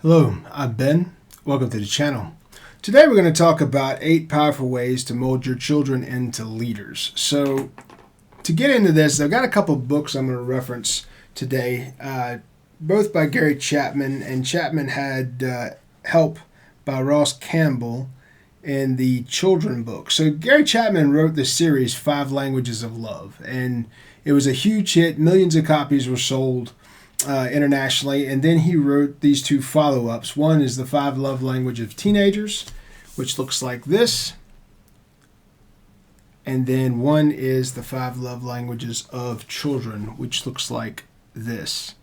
Hello, I'm Ben. Welcome to the channel. Today we're going to talk about 8 powerful ways to mold your children into leaders. So to get into this, I've got a couple of books I'm going to reference today, both by Gary Chapman, and Chapman had help by Ross Campbell in the children book. So Gary Chapman wrote the series 5 Languages of Love, and it was a huge hit. Millions of copies were sold internationally, and then he wrote these 2 follow-ups. One is the 5 love language of teenagers, which looks like this, and then one is the 5 love languages of children, which looks like this.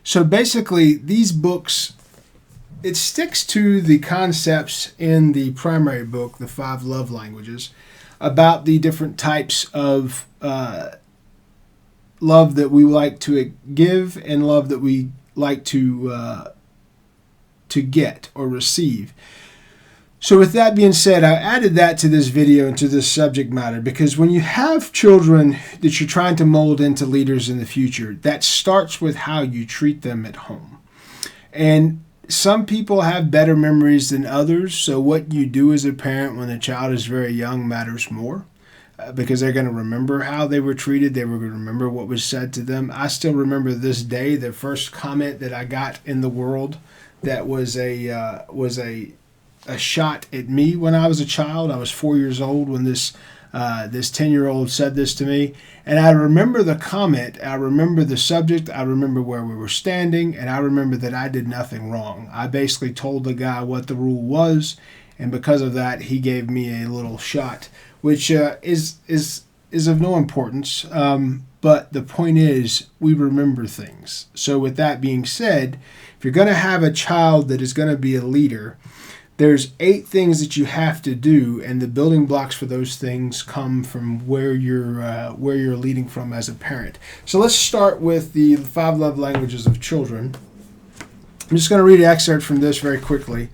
So basically these books, it sticks to the concepts in the primary book, the 5 love languages, about the different types of love that we like to give and love that we like to get or receive. So with that being said, I added that to this video and to this subject matter because when you have children that you're trying to mold into leaders in the future, that starts with how you treat them at home. And some people have better memories than others, so what you do as a parent when a child is very young matters more. Because they're going to remember how they were treated. They were going to remember what was said to them. I still remember this day the first comment that I got in the world that was a shot at me when I was a child. I was 4 years old when this 10-year-old said this to me, and I remember the comment. I remember the subject. I remember where we were standing, and I remember that I did nothing wrong. I basically told the guy what the rule was, and because of that, he gave me a little shot, which is of no importance. But the point is, we remember things. So with that being said, if you're going to have a child that is going to be a leader, there's 8 things that you have to do, and the building blocks for those things come from where you're leading from as a parent. So let's start with the 5 love languages of children. I'm just going to read an excerpt from this very quickly,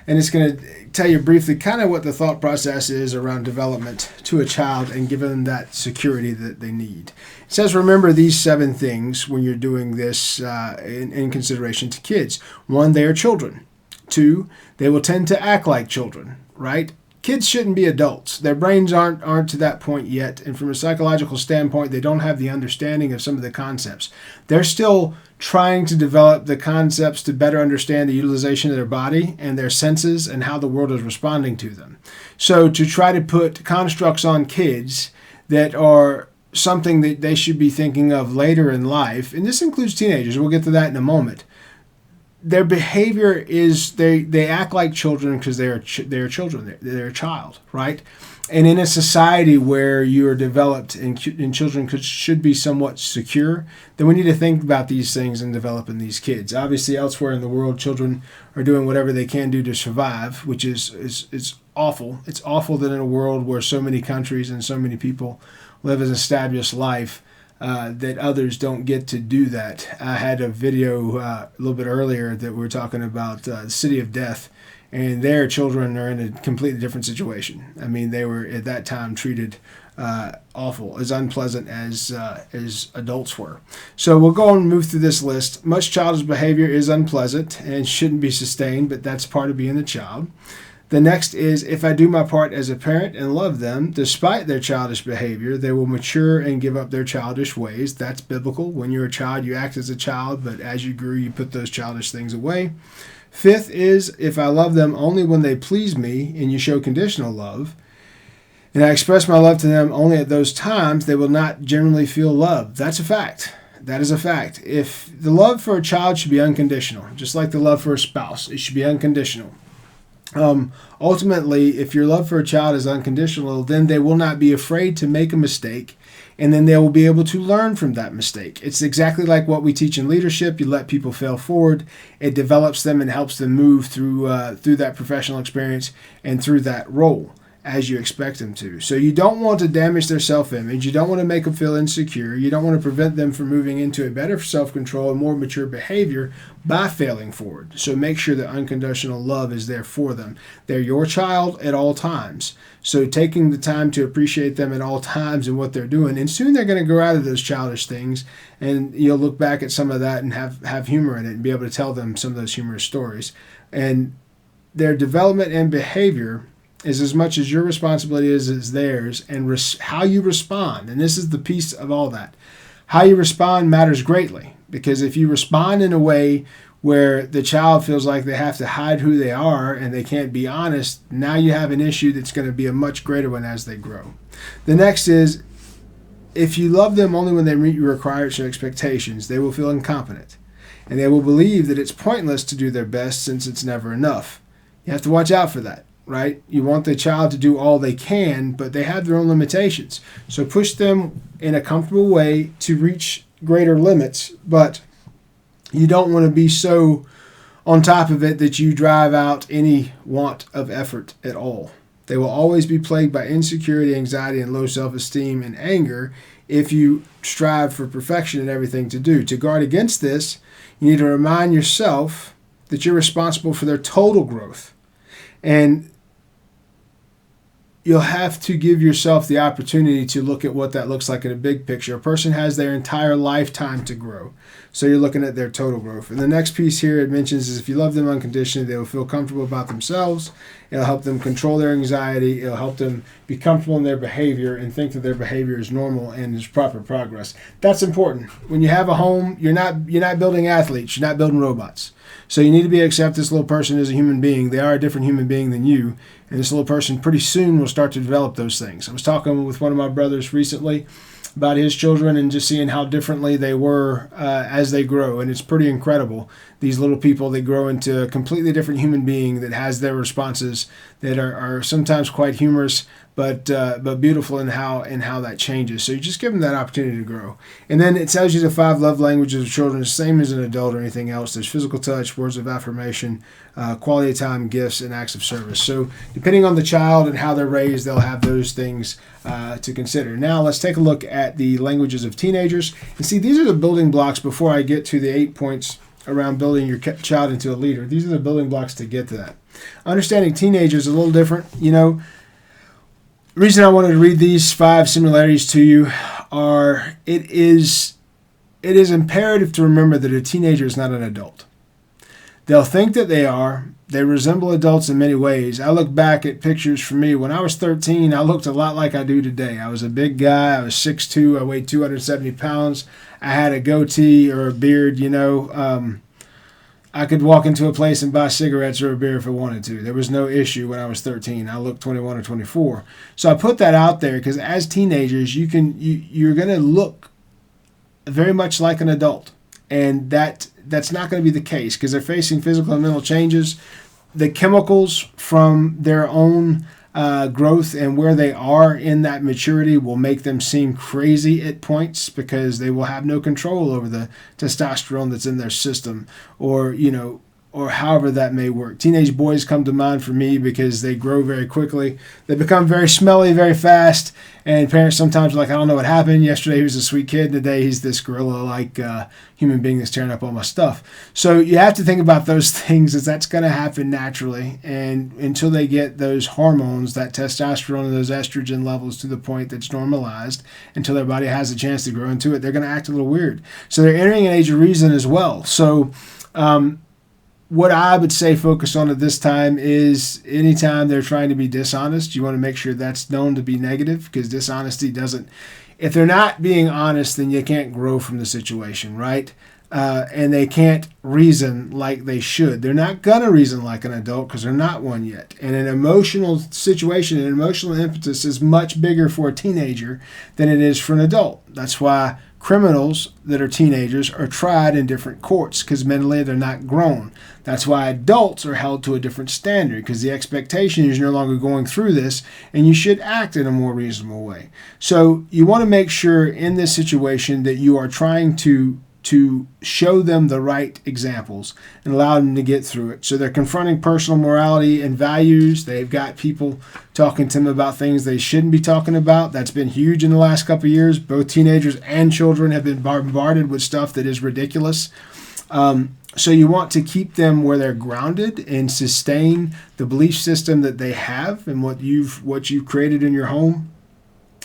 and it's going to tell you briefly kind of what the thought process is around development to a child and give them that security that they need. It says, remember these 7 things when you're doing this in consideration to kids. 1, they are children. 2, they will tend to act like children, right? Kids shouldn't be adults. Their brains aren't to that point yet, and from a psychological standpoint, they don't have the understanding of some of the concepts. They're still trying to develop the concepts to better understand the utilization of their body and their senses and how the world is responding to them. So to try to put constructs on kids that are something that they should be thinking of later in life, and this includes teenagers, we'll get to that in a moment. Their behavior is they act like children because they're children. They're a child, right? And in a society where you are developed and children should be somewhat secure, then we need to think about these things and developing these kids. Obviously, elsewhere in the world, children are doing whatever they can do to survive, which is awful. It's awful that in a world where so many countries and so many people live an established life, that others don't get to do that. I had a video a little bit earlier that we were talking about the City of Death, and their children are in a completely different situation. I mean, they were at that time treated awful, as unpleasant as adults were. So we'll go on and move through this list. Much childish behavior is unpleasant and shouldn't be sustained, but that's part of being a child. The next is, if I do my part as a parent and love them, despite their childish behavior, they will mature and give up their childish ways. That's biblical. When you're a child, you act as a child, but as you grew, you put those childish things away. 5th is, if I love them only when they please me, and you show conditional love, and I express my love to them only at those times, they will not generally feel love. That's a fact. That is a fact. If the love for a child should be unconditional, just like the love for a spouse, it should be unconditional. Ultimately, if your love for a child is unconditional, then they will not be afraid to make a mistake, and then they will be able to learn from that mistake. It's exactly like what we teach in leadership. You let people fail forward. It develops them and helps them move through that professional experience and through that role. as you expect them to. So you don't want to damage their self-image. You don't want to make them feel insecure. You don't want to prevent them from moving into a better self-control and more mature behavior by failing forward. So make sure that unconditional love is there for them. They're your child at all times. So taking the time to appreciate them at all times and what they're doing, and soon they're going to grow out of those childish things, and you'll look back at some of that and have humor in it and be able to tell them some of those humorous stories. And their development and behavior is as much as your responsibility as theirs, and how you respond. And this is the piece of all that. How you respond matters greatly, because if you respond in a way where the child feels like they have to hide who they are and they can't be honest, now you have an issue that's going to be a much greater one as they grow. The next is, if you love them only when they meet your requirements or expectations, they will feel incompetent, and they will believe that it's pointless to do their best since it's never enough. You have to watch out for that, right? You want the child to do all they can, but they have their own limitations. So push them in a comfortable way to reach greater limits, but you don't want to be so on top of it that you drive out any want of effort at all. They will always be plagued by insecurity, anxiety, and low self-esteem and anger if you strive for perfection in everything to do. To guard against this, you need to remind yourself that you're responsible for their total growth. And you'll have to give yourself the opportunity to look at what that looks like in a big picture. A person has their entire lifetime to grow. So you're looking at their total growth. And the next piece here it mentions is, if you love them unconditionally, they will feel comfortable about themselves. It'll help them control their anxiety. It'll help them be comfortable in their behavior and think that their behavior is normal and is proper progress. That's important. When you have a home, you're not building athletes. You're not building robots. So you need to accept this little person as a human being. They are a different human being than you. And this little person pretty soon will start to develop those things. I was talking with one of my brothers recently about his children and just seeing how differently they were as they grow. And it's pretty incredible. These little people, they grow into a completely different human being that has their responses that are sometimes quite humorous, but beautiful in how that changes. So you just give them that opportunity to grow. And then it tells you the 5 love languages of children, the same as an adult or anything else. There's physical touch, words of affirmation, quality of time, gifts, and acts of service. So depending on the child and how they're raised, they'll have those things to consider. Now let's take a look at the languages of teenagers. And see, these are the building blocks before I get to the 8 points around building your child into a leader. These are the building blocks to get to that. Understanding teenagers is a little different. The reason I wanted to read these 5 similarities to you are it is imperative to remember that a teenager is not an adult. They'll think that they are. They resemble adults in many ways. I look back at pictures from me. When I was 13, I looked a lot like I do today. I was a big guy. I was 6'2". I weighed 270 pounds. I had a goatee or a beard, I could walk into a place and buy cigarettes or a beer if I wanted to. There was no issue when I was 13. I looked 21 or 24. So I put that out there because as teenagers, you're going to look very much like an adult. And that's not going to be the case because they're facing physical and mental changes. The chemicals from their own growth and where they are in that maturity will make them seem crazy at points because they will have no control over the testosterone that's in their system or however that may work. Teenage boys come to mind for me because they grow very quickly. They become very smelly very fast, and parents sometimes are like, I don't know what happened. Yesterday he was a sweet kid, today he's this gorilla-like human being that's tearing up all my stuff. So you have to think about those things as that's going to happen naturally, and until they get those hormones, that testosterone and those estrogen levels to the point that's normalized, until their body has a chance to grow into it, they're going to act a little weird. So they're entering an age of reason as well. So what I would say focus on at this time is anytime they're trying to be dishonest, you want to make sure that's known to be negative because dishonesty doesn't, if they're not being honest, then you can't grow from the situation, right? And they can't reason like they should. They're not going to reason like an adult because they're not one yet. And an emotional situation, an emotional impetus is much bigger for a teenager than it is for an adult. That's why criminals that are teenagers are tried in different courts because mentally they're not grown. That's why adults are held to a different standard because the expectation is you're no longer going through this and you should act in a more reasonable way. So you want to make sure in this situation that you are trying to to show them the right examples and allow them to get through it. So they're confronting personal morality and values. They've got people talking to them about things they shouldn't be talking about. That's been huge in the last couple of years. Both teenagers and children have been bombarded with stuff that is ridiculous. So you want to keep them where they're grounded and sustain the belief system that they have and what you've created in your home.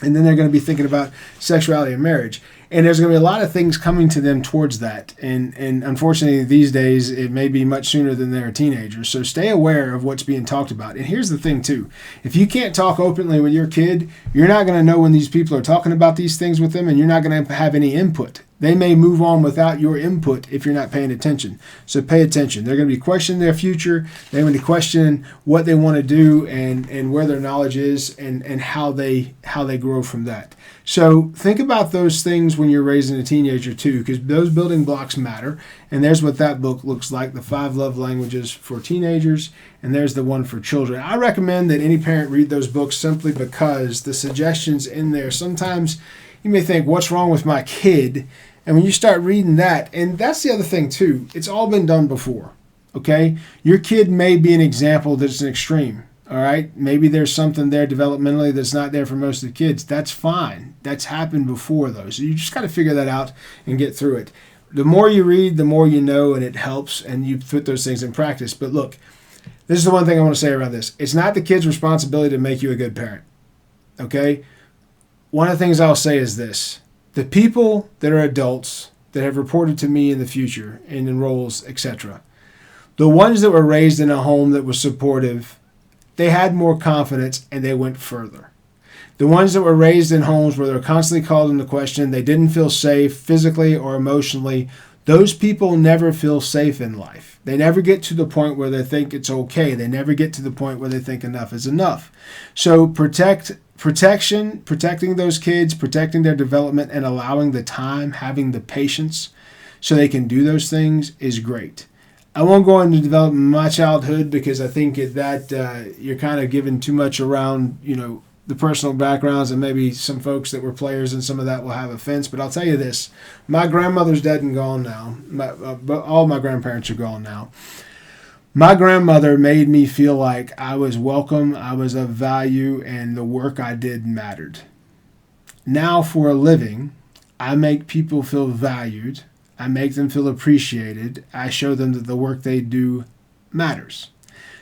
And then they're going to be thinking about sexuality and marriage. And there's going to be a lot of things coming to them towards that. And unfortunately, these days, it may be much sooner than they're teenagers. So stay aware of what's being talked about. And here's the thing, too. If you can't talk openly with your kid, you're not going to know when these people are talking about these things with them, and you're not going to have any input. They may move on without your input if you're not paying attention. So pay attention. They're going to be questioning their future. They're going to be questioning what they want to do and where their knowledge is and how they grow from that. So think about those things when you're raising a teenager too, because those building blocks matter. And there's what that book looks like, the 5 love languages for teenagers, and there's the one for children. I recommend that any parent read those books simply because the suggestions in there, sometimes you may think, what's wrong with my kid? And when you start reading that, and that's the other thing too, it's all been done before, okay? Your kid may be an example that's an extreme, all right? Maybe there's something there developmentally that's not there for most of the kids. That's fine. That's happened before though. So you just got to figure that out and get through it. The more you read, the more you know, and it helps, and you put those things in practice. But look, this is the one thing I want to say around this. It's not the kid's responsibility to make you a good parent, okay? One of the things I'll say is this. The people that are adults that have reported to me in the future and in roles, etc., the ones that were raised in a home that was supportive, they had more confidence and they went further. The ones that were raised in homes where they were constantly called into question, they didn't feel safe physically or emotionally, those people never feel safe in life. They never get to the point where they think it's okay. They never get to the point where they think enough is enough. So protecting those kids, protecting their development, and allowing the time, having the patience so they can do those things is great. I won't go into developing my childhood because I think that you're kind of giving too much around, the personal backgrounds, and maybe some folks that were players and some of that will have offense. But I'll tell you this, my grandmother's dead and gone now. All my grandparents are gone now. My grandmother made me feel like I was welcome, I was of value, and the work I did mattered. Now for a living, I make people feel valued. I make them feel appreciated. I show them that the work they do matters.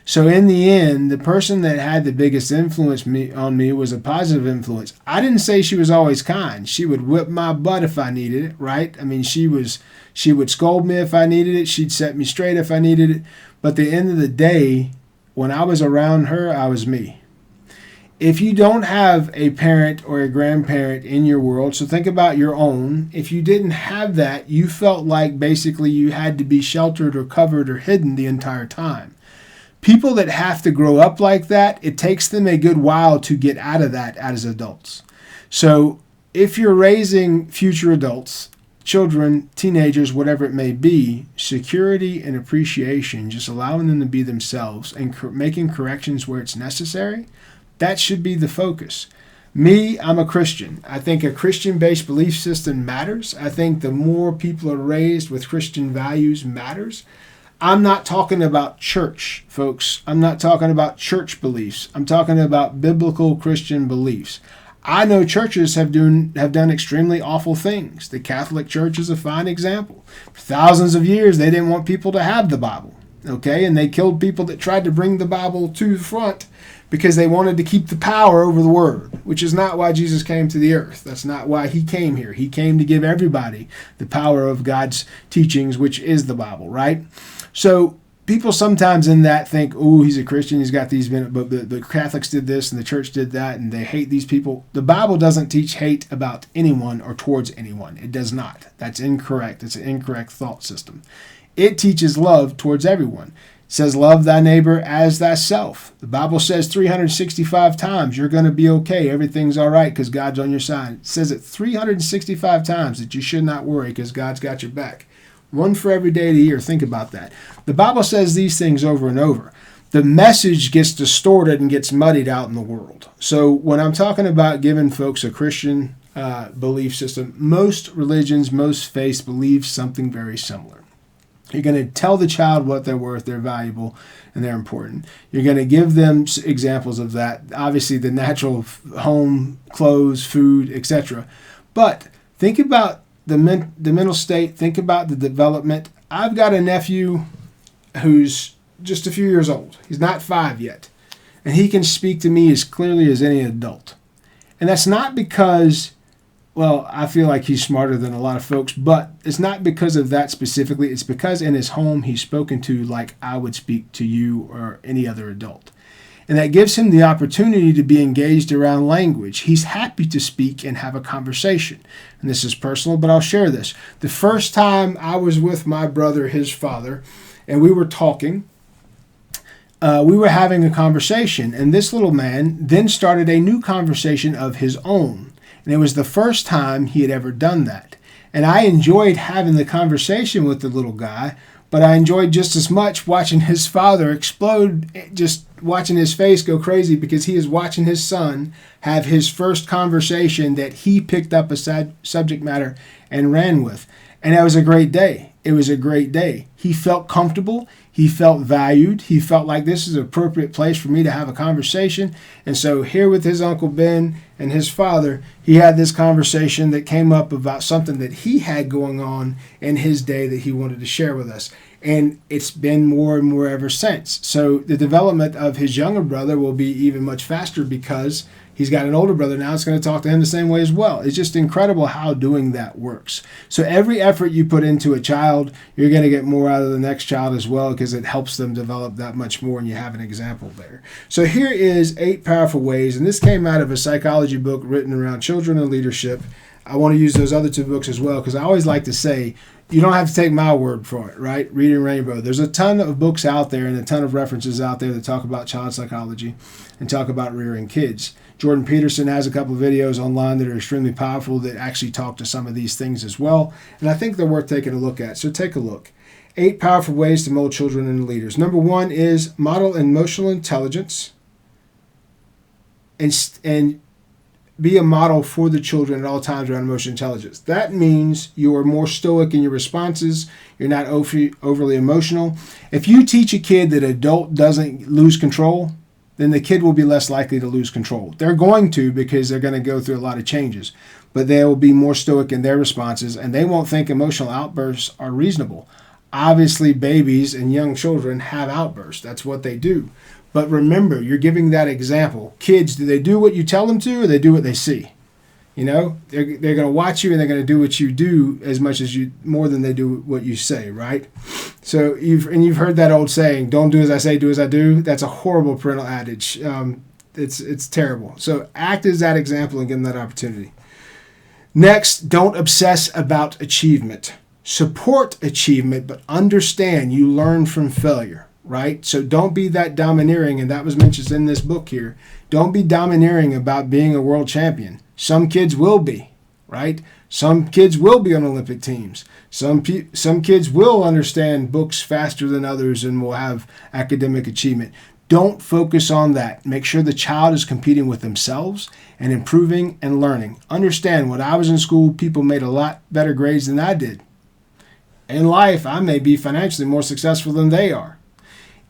So in the end, the person that had the biggest influence on me was a positive influence. I didn't say she was always kind. She would whip my butt if I needed it, right? I mean, she would scold me if I needed it. She'd set me straight if I needed it. But at the end of the day, when I was around her, I was me. If you don't have a parent or a grandparent in your world, so think about your own. If you didn't have that, you felt like basically you had to be sheltered or covered or hidden the entire time. People that have to grow up like that, it takes them a good while to get out of that as adults. So if you're raising future adults, children, teenagers, whatever it may be, security and appreciation, just allowing them to be themselves and making corrections where it's necessary, that should be the focus. Me, I'm a Christian. I think a Christian-based belief system matters. I think the more people are raised with Christian values matters. I'm not talking about church, folks. I'm not talking about church beliefs. I'm talking about biblical Christian beliefs. I know churches have done extremely awful things. The Catholic Church is a fine example. For thousands of years, they didn't want people to have the Bible, okay? And they killed people that tried to bring the Bible to the front because they wanted to keep the power over the Word, which is not why Jesus came to the earth. That's not why he came here. He came to give everybody the power of God's teachings, which is the Bible, right? So people sometimes in that think, oh, he's a Christian, he's got these, but the Catholics did this and the church did that and they hate these people. The Bible doesn't teach hate about anyone or towards anyone. It does not. That's incorrect. It's an incorrect thought system. It teaches love towards everyone. It says, love thy neighbor as thyself. The Bible says 365 times you're going to be okay. Everything's all right because God's on your side. It says it 365 times that you should not worry because God's got your back. One for every day of the year. Think about that. The Bible says these things over and over. The message gets distorted and gets muddied out in the world. So when I'm talking about giving folks a Christian belief system. Most religions, most faiths believe something very similar. You're going to tell the child what they're worth, they're valuable, and they're important. You're going to give them examples of that. Obviously, the natural home, clothes, food, etc. But think about the mental state. Think about the development. I've got a nephew who's just a few years old. He's not 5 yet. And he can speak to me as clearly as any adult. And that's not because, well, I feel like he's smarter than a lot of folks, but it's not because of that specifically. It's because in his home he's spoken to like I would speak to you or any other adult. And that gives him the opportunity to be engaged around language. He's happy to speak and have a conversation. And this is personal, but I'll share this. The first time I was with my brother, his father, and we were talking, we were having a conversation, and this little man then started a new conversation of his own. And it was the first time he had ever done that. And I enjoyed having the conversation with the little guy, but I enjoyed just as much watching his father explode, just watching his face go crazy because he is watching his son have his first conversation that he picked up a subject matter and ran with. And that was a great day. It was a great day. He felt comfortable. He felt valued. He felt like this is an appropriate place for me to have a conversation. And so here with his Uncle Ben and his father, he had this conversation that came up about something that he had going on in his day that he wanted to share with us. And it's been more and more ever since. So the development of his younger brother will be even much faster because he's got an older brother now. It's going to talk to him the same way as well. It's just incredible how doing that works. So every effort you put into a child, you're going to get more out of the next child as well because it helps them develop that much more, and you have an example there. So here is 8 powerful ways, and this came out of a psychology book written around children and leadership. I want to use those other 2 books as well because I always like to say, you don't have to take my word for it, right? Reading Rainbow. There's a ton of books out there and a ton of references out there that talk about child psychology and talk about rearing kids. Jordan Peterson has a couple of videos online that are extremely powerful that actually talk to some of these things as well. And I think they're worth taking a look at. So take a look. 8 powerful ways to mold children into leaders. Number 1 is model emotional intelligence and be a model for the children at all times around emotional intelligence. That means you are more stoic in your responses. You're not overly emotional. If you teach a kid that adult doesn't lose control, then the kid will be less likely to lose control. They're going to because they're going to go through a lot of changes. But they will be more stoic in their responses, and they won't think emotional outbursts are reasonable. Obviously, babies and young children have outbursts. That's what they do. But remember, you're giving that example. Kids, do they do what you tell them to, or they do what they see? You know, they're going to watch you and they're going to do what you do as much as you, more than they do what you say, right? So you've heard that old saying, don't do as I say, do as I do. That's a horrible parental adage. It's terrible. So act as that example and give them that opportunity. Next, don't obsess about achievement. Support achievement, but understand you learn from failure. Right? So don't be that domineering, and that was mentioned in this book here. Don't be domineering about being a world champion. Some kids will be, right? Some kids will be on Olympic teams. Some kids will understand books faster than others and will have academic achievement. Don't focus on that. Make sure the child is competing with themselves and improving and learning. Understand, when I was in school, people made a lot better grades than I did. In life, I may be financially more successful than they are.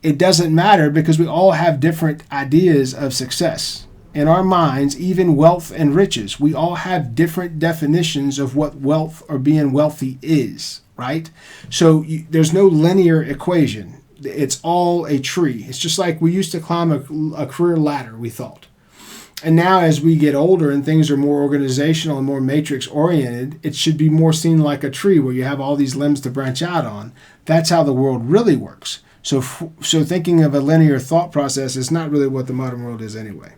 It doesn't matter because we all have different ideas of success. In our minds, even wealth and riches, we all have different definitions of what wealth or being wealthy is, right? So there's no linear equation. It's all a tree. It's just like we used to climb a career ladder, we thought. And now as we get older and things are more organizational and more matrix oriented, it should be more seen like a tree where you have all these limbs to branch out on. That's how the world really works. So thinking of a linear thought process is not really what the modern world is anyway.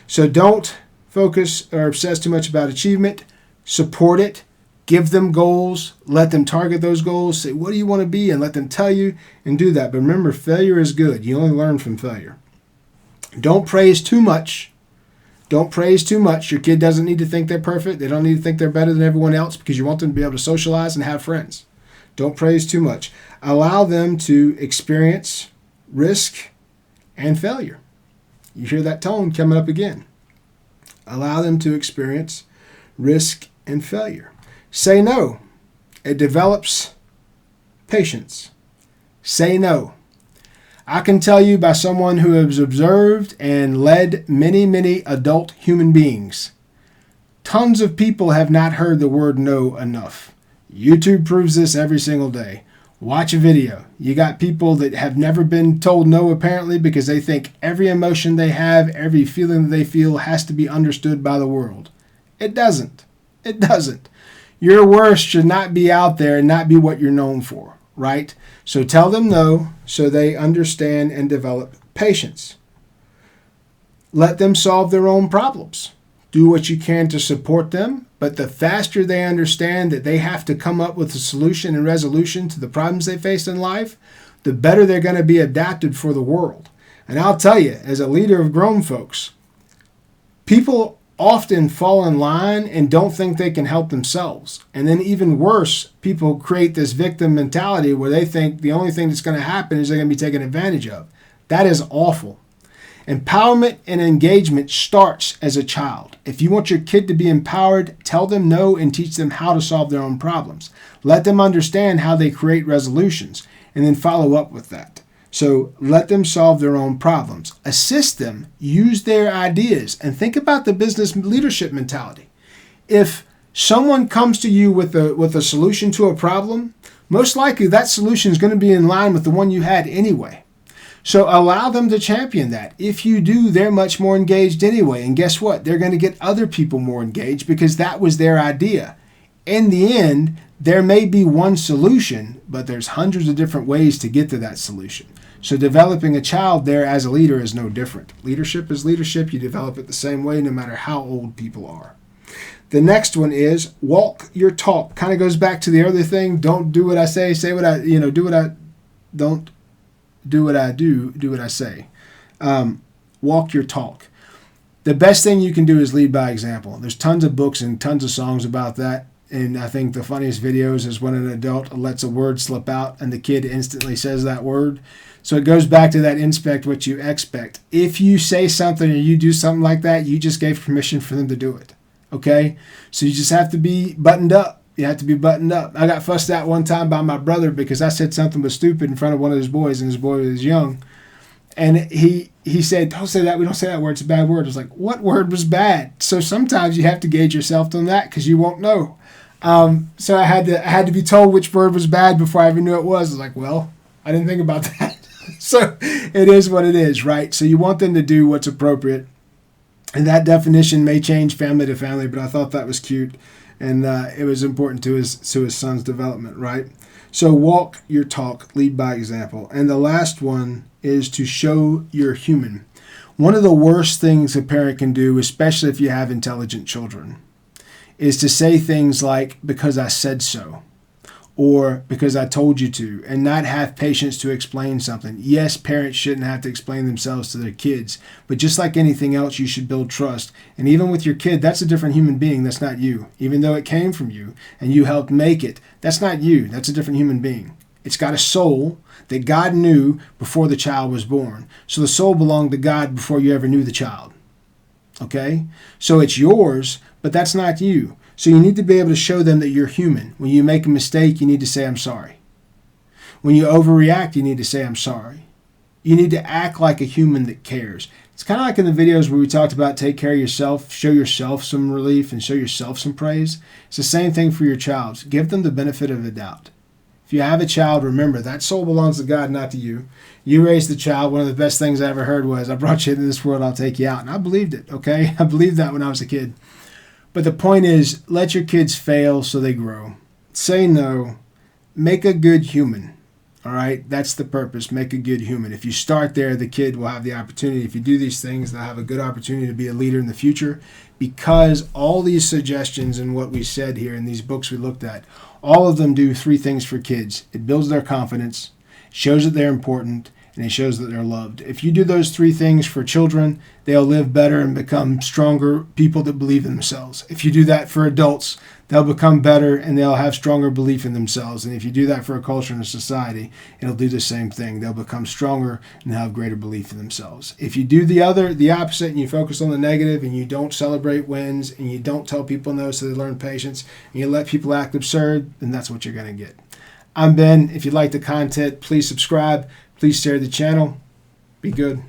So don't focus or obsess too much about achievement. Support it. Give them goals. Let them target those goals. Say, what do you want to be? And let them tell you and do that. But remember, failure is good. You only learn from failure. Don't praise too much. Don't praise too much. Your kid doesn't need to think they're perfect. They don't need to think they're better than everyone else because you want them to be able to socialize and have friends. Don't praise too much. Allow them to experience risk and failure. You hear that tone coming up again. Allow them to experience risk, and failure. Say no. It develops patience. Say no. I can tell you by someone who has observed and led many, many adult human beings, tons of people have not heard the word no enough. YouTube proves this every single day. Watch a video. You got people that have never been told no apparently because they think every emotion they have, every feeling that they feel has to be understood by the world. It doesn't. It doesn't. Your worst should not be out there and not be what you're known for, right? So tell them no so they understand and develop patience. Let them solve their own problems. Do what you can to support them, but the faster they understand that they have to come up with a solution and resolution to the problems they face in life, the better they're going to be adapted for the world. And I'll tell you, as a leader of grown folks, people often fall in line and don't think they can help themselves. And then even worse, people create this victim mentality where they think the only thing that's going to happen is they're going to be taken advantage of. That is awful. Empowerment and engagement starts as a child. If you want your kid to be empowered, tell them no and teach them how to solve their own problems. Let them understand how they create resolutions and then follow up with that. So let them solve their own problems. Assist them, use their ideas, and think about the business leadership mentality. If someone comes to you with a solution to a problem, most likely that solution is going to be in line with the one you had anyway. So allow them to champion that. If you do, they're much more engaged anyway. And guess what? They're going to get other people more engaged because that was their idea. In the end, there may be one solution, but there's hundreds of different ways to get to that solution. So developing a child there as a leader is no different. Leadership is leadership. You develop it the same way no matter how old people are. The next one is walk your talk. Kind of goes back to the other thing. Don't do what I say what I, do what I, don't do what I do what I say. Walk your talk. The best thing you can do is lead by example. There's tons of books and tons of songs about that. And I think the funniest videos is when an adult lets a word slip out and the kid instantly says that word. So it goes back to that inspect what you expect. If you say something or you do something like that, you just gave permission for them to do it. Okay? So you just have to be buttoned up. You have to be buttoned up. I got fussed out one time by my brother because I said something was stupid in front of one of his boys, and his boy was young. And he said, don't say that. We don't say that word. It's a bad word. I was like, what word was bad? So sometimes you have to gauge yourself on that because you won't know. So I had to be told which word was bad before I even knew it was. I was like, well, I didn't think about that. So it is what it is, right? So you want them to do what's appropriate. And that definition may change family to family, but I thought that was cute. And it was important to his son's development, right? So walk your talk, lead by example. And the last one is to show you're human. One of the worst things a parent can do, especially if you have intelligent children, is to say things like, because I said so, or because I told you to, and not have patience to explain something. Yes, parents shouldn't have to explain themselves to their kids, but just like anything else, you should build trust. And even with your kid, that's a different human being. That's not you. Even though it came from you and you helped make it, that's not you. That's a different human being. It's got a soul that God knew before the child was born. So the soul belonged to God before you ever knew the child. Okay? So it's yours, but that's not you. So you need to be able to show them that you're human. When you make a mistake, you need to say, I'm sorry. When you overreact, you need to say, I'm sorry. You need to act like a human that cares. It's kind of like in the videos where we talked about take care of yourself, show yourself some relief, and show yourself some praise. It's the same thing for your child. Give them the benefit of the doubt. If you have a child, remember, that soul belongs to God, not to you. You raised the child. One of the best things I ever heard was, I brought you into this world, I'll take you out. And I believed it, okay? I believed that when I was a kid. But the point is, let your kids fail so they grow. Say no. Make a good human. All right? That's the purpose. Make a good human. If you start there, the kid will have the opportunity. If you do these things, they'll have a good opportunity to be a leader in the future, because all these suggestions and what we said here in these books we looked at, all of them do three things for kids. It builds their confidence, shows that they're important, and it shows that they're loved. If you do those 3 things for children, they'll live better and become stronger people that believe in themselves. If you do that for adults, they'll become better and they'll have stronger belief in themselves. And if you do that for a culture and a society, it'll do the same thing. They'll become stronger and have greater belief in themselves. If you do the opposite, and you focus on the negative, and you don't celebrate wins, and you don't tell people no so they learn patience, and you let people act absurd, then that's what you're going to get. I'm Ben. If you like the content, please subscribe. Please share the channel. Be good.